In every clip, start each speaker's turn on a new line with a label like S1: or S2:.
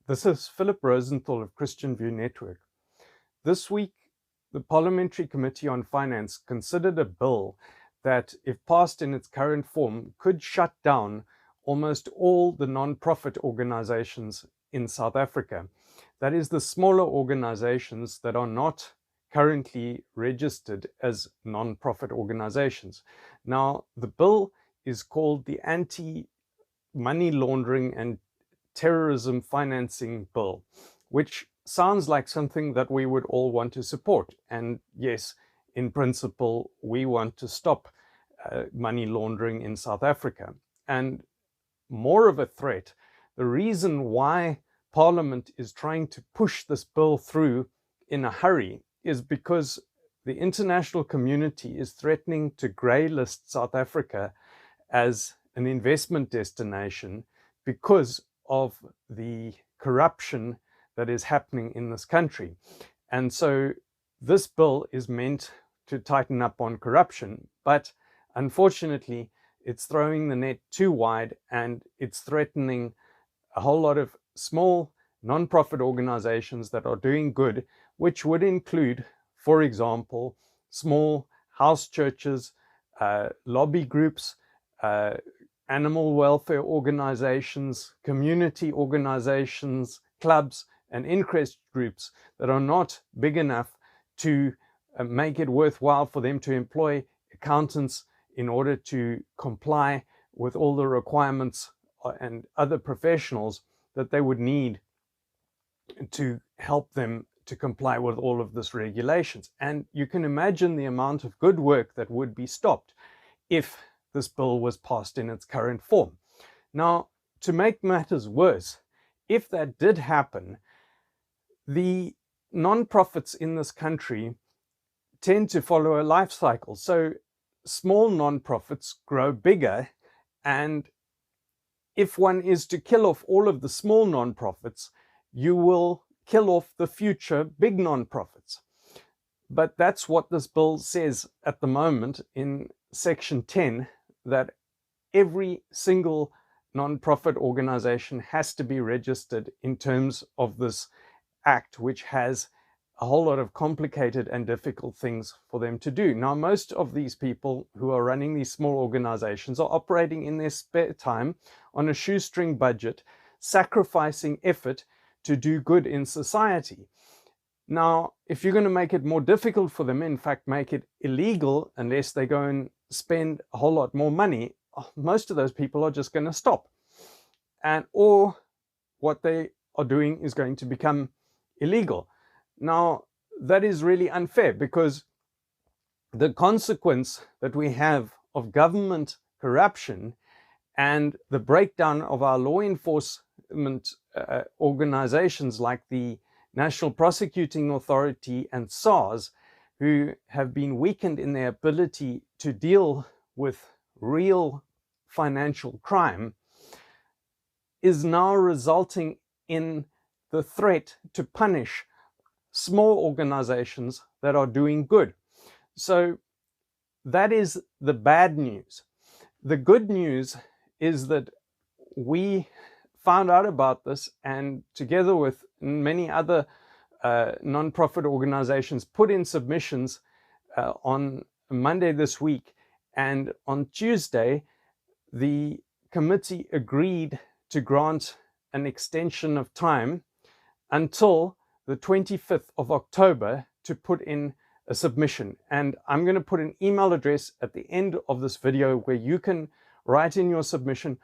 S1: This is Philip Rosenthal of Christian View Network. This week, the Parliamentary Committee on Finance considered a bill that, if passed in its current form, could shut down almost all the non-profit organizations in South Africa. That is, the smaller organizations that are not currently registered as non-profit organizations. Now, the bill is called the Anti-Money Laundering and Terrorism Financing Bill, which sounds like something that we would all want to support. And yes, in principle, we want to stop money laundering in South Africa. And more of a threat, the reason why Parliament is trying to push this bill through in a hurry is because the international community is threatening to grey list South Africa as an investment destination because of the corruption that is happening in this country. And so this bill is meant to tighten up on corruption, but unfortunately it's throwing the net too wide, and it's threatening a whole lot of small non-profit organizations that are doing good, which would include, for example, small house churches, lobby groups, animal welfare organizations, community organizations, clubs, and interest groups that are not big enough to make it worthwhile for them to employ accountants in order to comply with all the requirements and other professionals that they would need to help them to comply with all of this regulations. And you can imagine the amount of good work that would be stopped if this bill was passed in its current form. Now, to make matters worse, if that did happen, the non-profits in this country tend to follow a life cycle. So small non-profits grow bigger, and if one is to kill off all of the small non-profits, you will kill off the future big non-profits. But that's what this bill says at the moment in Section 10, that every single non-profit organization has to be registered in terms of this act, which has a whole lot of complicated and difficult things for them to do. Now, most of these people who are running these small organizations are operating in their spare time on a shoestring budget, sacrificing effort to do good in society. Now, if you're going to make it more difficult for them, in fact, make it illegal unless they go and spend a whole lot more money, most of those people are just going to stop. Or what they are doing is going to become illegal. Now, that is really unfair, because the consequence that we have of government corruption and the breakdown of our law enforcement organizations like the National Prosecuting Authority and SARS, who have been weakened in their ability to deal with real financial crime, is now resulting in the threat to punish small organizations that are doing good. So that is the bad news. The good news is that we found out about this, and together with many other non-profit organizations, put in submissions on Monday this week. And on Tuesday, the committee agreed to grant an extension of time until the 25th of October to put in a submission. And I'm going to put an email address at the end of this video where you can write in your submission.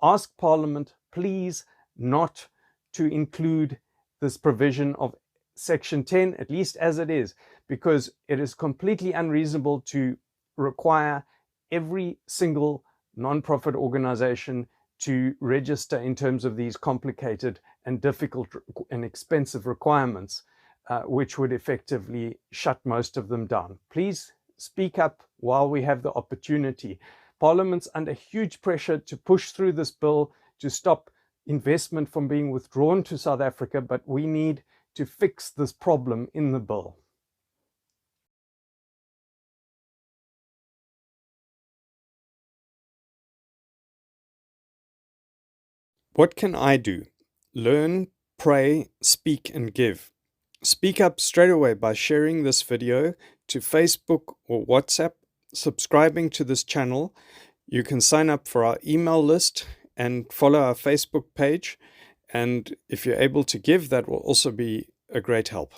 S1: Ask Parliament, please, not to include this provision of Section 10, at least as it is, because it is completely unreasonable to require every single non-profit organization to register in terms of these complicated and difficult and expensive requirements, which would effectively shut most of them down. Please speak up while we have the opportunity. Parliament's under huge pressure to push through this bill to stop investment from being withdrawn to South Africa, but we need to fix this problem in the bill. What can I do? Learn, pray, speak, and give. Speak up straight away by sharing this video to Facebook or WhatsApp, subscribing to this channel. You can sign up for our email list and follow our Facebook page. And if you're able to give, that will also be a great help.